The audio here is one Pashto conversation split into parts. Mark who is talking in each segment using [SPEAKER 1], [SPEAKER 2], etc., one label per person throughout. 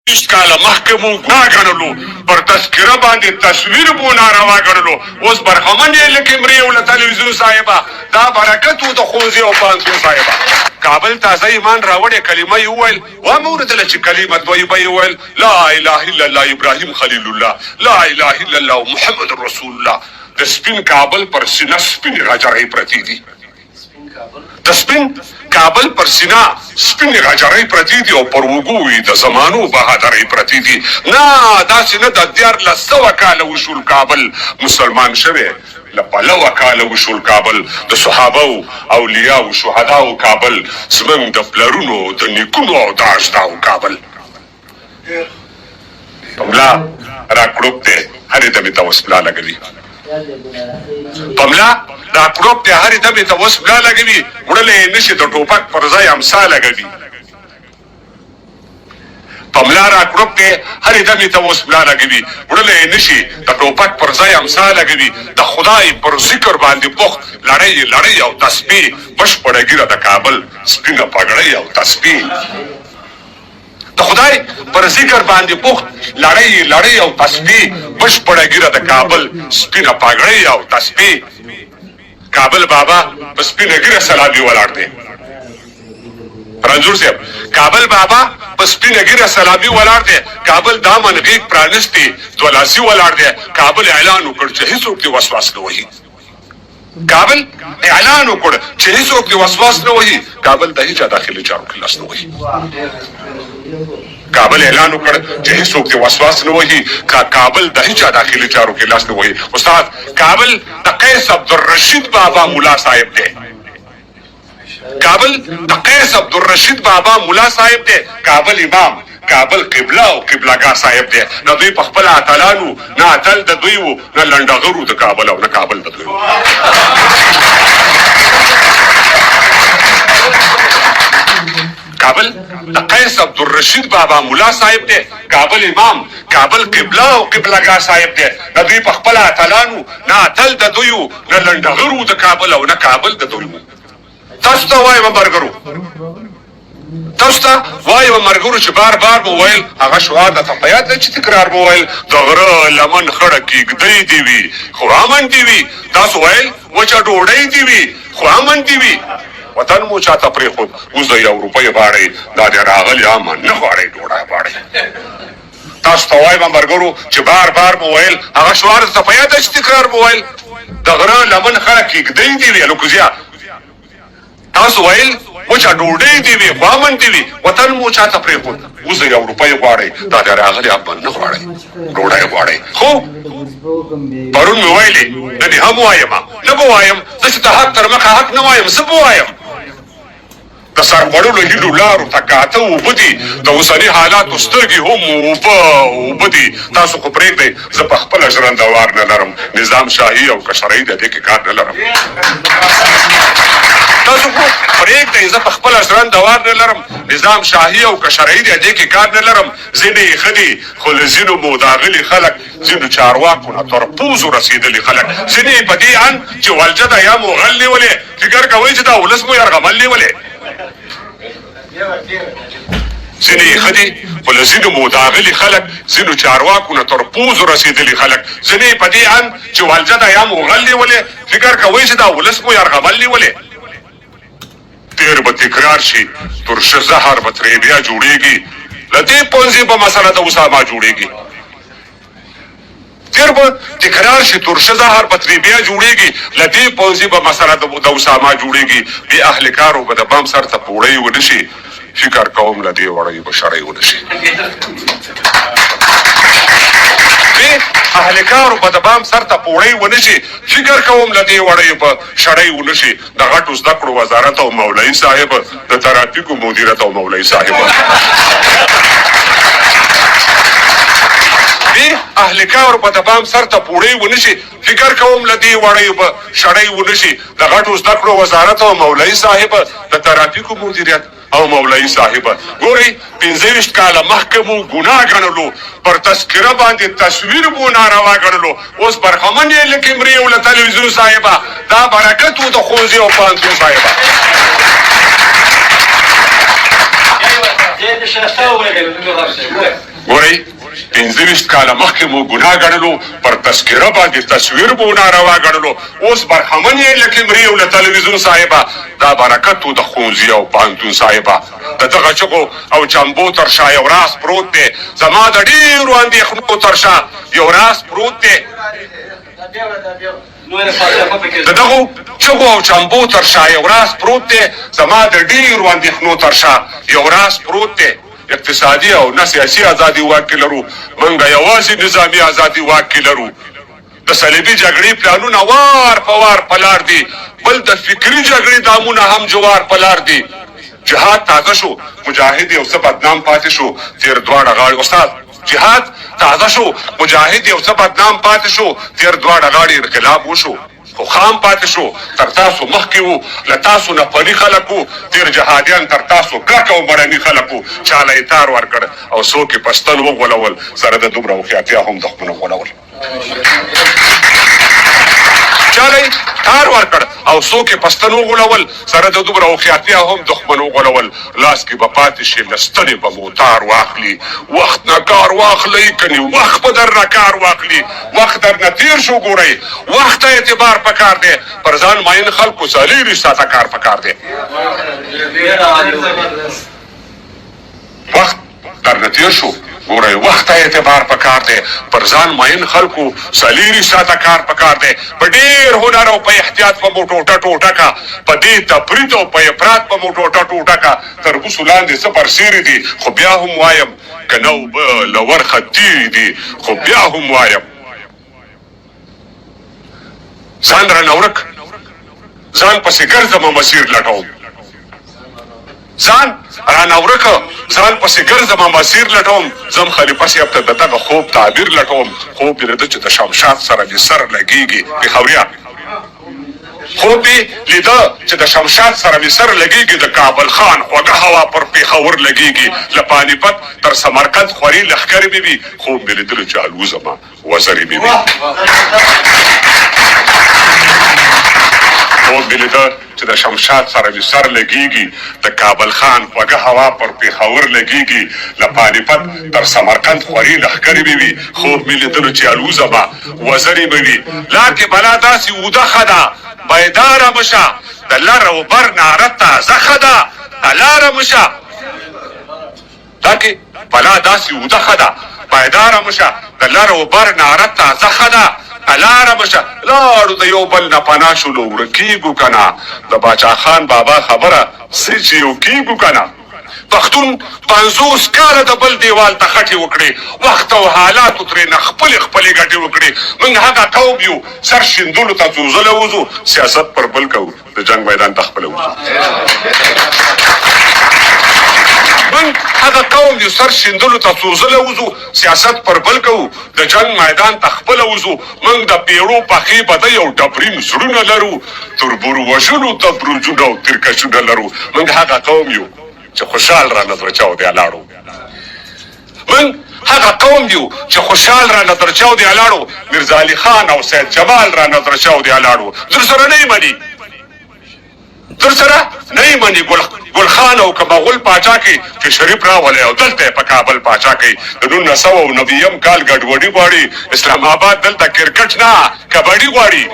[SPEAKER 1] کاله مخکې مو ګناه ګڼلو، پر تذکره باندې تصویر مو ناروا ګڼلو، اوس برخمن یې له کیمرې او له تلویزیون صاحبه، دا برکت و د ښوونځي او پوهنتون صاحبه. کابل تازه ایمان راوړې کلمه یې وویل، ومې اورېدله چې کلمه طیبه یې وویل، لا اله الا الله ابراهیم خلیل الله، لا اله الا الله محمد رسول الله. د سپین کابل پر سینه سپینې غجرۍ پرتې دي، د سپین کابل پر سینه سپینې غجرۍ پرتې دي او پر اوږو یې د زمانو بهادرۍ پرتې دي. نه داسې نه د 1400 کاله وشول کابل مسلمان شوی، له پلوه کاله وشول کابل د صحابه او اولیاء او شهداو کابل، زموږ د پلرونو د نیکونو او د اجداو کابل. پملا را کړوب دی هرې دمې ته اوس ملا لګوي، پملا دا کړوب دی هرې دمې ته اوس ملا لګوي، وړلی یې نشي د ټوپک پر ځای امسا لګوي. پملا را کړوب دی هرې دمې ته اوس ملا لګوي، وړلی یې نشي د ټوپک پر ځای امسا لګوي. د خدای پر ذکر باندې بوخت لړۍ لړۍ او تسبیح، بشپړه ګیره د کابل سپینه پګړۍ او تسبیح. د خدای پر ذکر باندې بوخت لړۍ لړۍ او تسبیح، بشپړه ګیره د کابل سپینه پګړۍ او تسبیح. کابل بابا په سپینه ګیره سلامي ولاړ دی. رنځور صاحب کابل بابا په سپینه ګیره سلامي ولاړ دی. کابل دامن غیږ پرانستی دولاسي ولاړ دی. کابل اعلان وکړ چې هیڅوک دې وسواس نه وهي. کابل اعلان وکړ چې هیڅوک دې وسواس نه وهي. کابل د هیچا داخلي چارو کې لاس نه وهي. کابل اعلان وکړ چې هیڅوک دې وسواس نه وهي. کابل د هیچا داخلي چارو کې لاس نه وهي. استاد کابل د قیس عبدالرشید بابا مولا صاحب دی. کابل د قیس عبدالرشید بابا مولا صاحب دی. کابل امام، کابل قبله او قبلهګاه صاحب دی. نه دوی په خپل اتلانو، نه اتل د دوی وو، نه لنډغرو د کابل او نه کابل د دوی وو. کابل د قیس عبدالرشید بابا مولا صاحب دی. کابل امام، کابل قبله او قبلهګاه صاحب دی. نه دوی په خپل اتلانو، نه اتل د دوی وو، نه لنډغرو د کابل او نه کابل د دوی وو. تاسو ته وایم مرګرو، تاسو ته وایم مرګرو چې بار بار مو ویل، هغه شعار درته په یاد دی چې تکرار مو ویل، د غره لمن خړه کیږدۍ دې وي خو امن دې وي. تاسو ویل وچه ډوډۍ دې وي خو امن دې وي. وطن مو چاته پرېښود، اوس د 1 روپۍ غواړئ، دا دې راغلي امن نه غواړئ، ډوډۍ غواړئ. تاسو ته وایم مرګرو چې بار بار مو ویل، هغه شعار درته په یاد دی چې تکرار مو ویل، د غره لمن خړه کیږدۍ دې وي. الوکوزیا تاسو ویل وچه ډوډۍ دې وي خو امن دې وي. وطن مو چاته پرېښود، اوس د 1 روپۍ غواړئ، دا دې راغلي امن نه غواړئ، ډوډۍ غواړئ. خو پرون مې ویلې، نن یې هم وایم، نه به وایم زه چې د حق تر مخه حق نه وایم، زه به وایم. د سر خوړلو هیلو لارو ته کاته اوبه دي، د اوسني حالاتو سترګې هم اوبه دي. تاسو خو پرېږدئ زه په خپله ژرنده وار نه لرم، نظام شاهي او کشرۍ د دې کې کار نه لرم. تاسو خو پرېږدئ زه په خپله ژرنده وار نه لرم، نظام شاهي او کشرۍ د دې کې کار نه لرم. ځینې یې ښه دي خو له ځینو موداغلي خلک، ځینو چارواکو نه تر پوزو رسېدلي خلک، ځینې یې په دې ان چې ولجه ده یا مغل نیولې، فکر کوئ چې دا ولس مو یرغمل نیولې. ځینې یې ښه دي خو له ځینو موداغلي خلک، ځینو چارواکو نه تر پوزو رسېدلي خلک، ځینې یې په دې ان چې ولجه ده یا مغل نیولې، فکر کوئ چې دا ولس مو یرغمل نیولې. تیر به تکرار شي، ترشه زهر به ترې بیا جوړېږي، له دې پوځي به مسله د اسامه جوړېږي. تیر به تکرار شي، ترشه زهر به ترې بیا جوړېږي، له دې پوځي به مسله د اسامه جوړېږي. بې اهل کارو به د بم سر ته پوړۍ ونه شي، فکر کوم له دې وړۍ به شړۍ ونه شي. اهل کارو به د بام سر ته پوړۍ ونه شي، فکر کوم له دې وړۍ به شړۍ ونه شي. د غټو زده کړو وزارت او مولوي صاحب، د ترافیکو مدیریت او مولوي صاحب، اهل کارو به د بام سر ته پوړۍ ونه شي، فکر کوم له دې وړۍ به شړۍ ونه شي. د غټو زده کړو وزارت او مولوي صاحب، د ترافیکو مدیریت او مولوي صاحب. ګورئ 25 کاله مخکې مو ګناه ګڼلو، پر تذکره باندې تصویر مو ناروا ګڼلو، اوس برخمن یې له کیمرې او له تلویزیون صاحبه، دا برکت و د ښوونځي او پوهنتون صاحبه.
[SPEAKER 2] Jadi saya tahu mereka itu
[SPEAKER 1] 15 کاله مخکې مو ګناه ګڼلو، پر تذکره باندې تصویر مو ناروا ګڼلو، اوس برخمن یې لکه مرې او له تلویزیون صاحبه. دا برکت و د ښوونځي او پوهنتون صاحبه. د دغه چغو او چمبو تر شا یو راز پروت دی، زما د ډېرو اندېښنو تر شا یو راز پروت دی. د دغو چغو او چمبو تر شا یو راز پروت دی، زما د ډېرو اندېښنو تر شا یو راز پروت دی. اقتصادي او نه سیاسي ازادي واک کې لرو، موږ یوازې نظامي ازادي واک کې لرو. د صلیبي جګړې پلانونه وار په وار په لار دي، بل د فکري جګړې دامونه هم جوار په لار دي. جهاد تازه شو، مجاهد یو څه بدنام پاتې شو، تیر دواړه غاړې. استاد، جهاد تازه شو، مجاهد یو څه بدنام پاتې شو، تیر دواړه غاړې انقلاب وشو، خو خام پاتې شو. تر تاسو مخکې وو، له تاسو نه پلي خلک وو، تیر جهادیان تر تاسو کلک او مړني خلک وو. چاله یې تار ورکړ او څوک یې پستل وغولول، سره د دومره هوښیارتیا هم دښمنه غولول. چاله یې تار ورکړ او څوک یې پستن وغولول، سره د دومره هوښیارتیا هم دښمن وغولول. لاس کې به پاتې شي، له ستنې به مو تار واخلي. وخت نه کار واخلئ، کنې وخت به در نه کار واخلي. وخت در نه تېر شو، ګورئ وخت ته اعتبار پکار دی. پر ځان ماین خلکو څلېرې ساعته کار پکار دی. وخت در نه تېر شو، ګورئ وخت ته اعتبار پکار دی. پر ځان ماین خلکو څلېرې ساعته کار پکار دی. په ډېر هنر او په احتیاط به مو ټوټه ټوټه کا، په دې تفرید او په افراط به مو ټوټه ټوټه کا. تر بوسو لاندې څه برسېرې دي، خو بیا هم وایم که نه اوبه له ورخه تېرې دي، خو بیا هم وایم ځان رانه ورک، ځان پسې ګرځمه مسیر لټوم. ځان رانه ورکه، ځان پسې ګرځمه مسیر لټوم. زم خلیفه صاحب ته د دغه خوب تعبیر لټوم. خوب یې لیده چې د شمشاد سره مې سر لګېږي. پېښوریا خوب یې لیده چې د شمشاد سره مې سر لګېږي، د کابل خان خوږه هوا پر پېښور لګېږي. له پانیپت تر سمرقند خوري لښکرې مې وي. خوب مې لیدلو چې الوزمه وزرې مې وي. خوب مې لیده چې د شمشاد سره مې سر لګېږي، د کابل خان خوږه هوا پر پېښور لګېږي. له پانیپت تر سمرقند خوري لښکرې مې وي. خوب مې لیدلو چې الوزمه وزرې مې وي. لکه بلا داسې اوده ښه ده، بیداره مشه، د لر او بر ناره تازه ښه ده، لاره مشه. لکه بلا داسې اوده ښه ده، بیداره مشه، د لر او بر ناره تازه ښه ده، لاره مشه. لاړو د یو بل نه پناه شولو، ورکېږو که نه. د باچا خان بابا خبره څه چې یو کېږو که نه. پښتون 50 کاله د بل دیوال ته خټې وکړې، وخت او حالاتو ترې نه خپلې ګټې وکړې. موږ هغه قوم یو، سر شیندلو ته څوزله وځو، سیاست پر بل کوو، د جنګ میدان ته خپله وځو. موږ هغه قوم یو، سر شیندلو ته څوزله وځو، سیاست پر بل کوو، د جنګ میدان ته خپله وځو. موږ د پیړو پخې بدۍ او ډبرین زړونه لرو، تربور وژلو ته برجونه او ترکشونه لرو. موږ هغه قوم یو چې خوشحال را نظر چاو دی الاړو. موږ هغه قوم یو چې خوشحال را نظر چاو دی الاړو. میرزا علي خان او سید جمال را نظر چاو دی الاړو. در سره نه مني، در سره نه مني. ګل خان او که مغول پاچا کې چې شریف راولي او دلته په کابل پاچا کې د 1990 کال ګډوډي غواړي. اسلام آباد دلته کرکټ نه کبډي غواړي.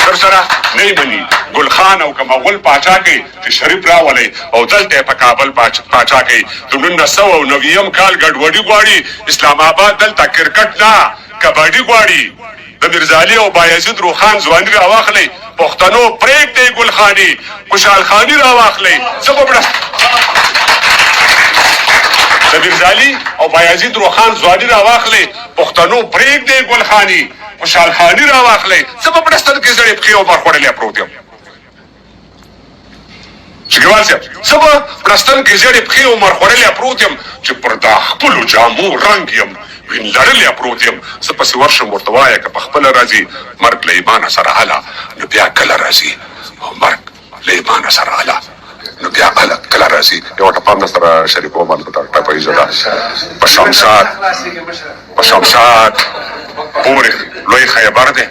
[SPEAKER 1] در سره نه مني. ګل خان او که مغول پاچا کې چې شریف راولي او دلته په کابل پاچا کې د 1990 کال ګډوډي غواړي. اسلام آباد دلته کرکټ نه کبډي غواړي. د میرزا علي او بایزید روخان ځواني راواخلئ، پښتنو پرېږدئ ګل خاني، خوشحال خاني راواخلئ. څه به د میرزا علي او بایزید روخان ځواني راواخلئ، پښتنو پرېږدئ ګل خاني، خوشحال خاني راواخلئ. څه به پړستل کې زړې پښې او برخوړلې پروت یم. شګوال صاحب، څه به پړستل کې زړې پښې او مرخوړلې پروت یم چې پر دا خپلو جامو رنګ یم وین لړلې پروت یم. څه پسې ورشم ورته وایه که پخپله راځي مرګ له ایمانه سره هله، نو بیا کله راځي. مرګ له ایمانه سره هله، نو بیا کله راځي. یو ټپه هم سره شریف عمر ټپه ده. په شمشاد پورې لوی خیبر دی،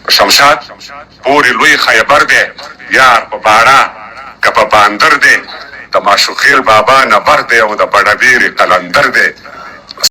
[SPEAKER 1] په شمشاد پورې لوی خیبر دی. یار په باړه که په باندر دی، د ماشوخیل بابا نبر دی او د بډبیر قلندر دی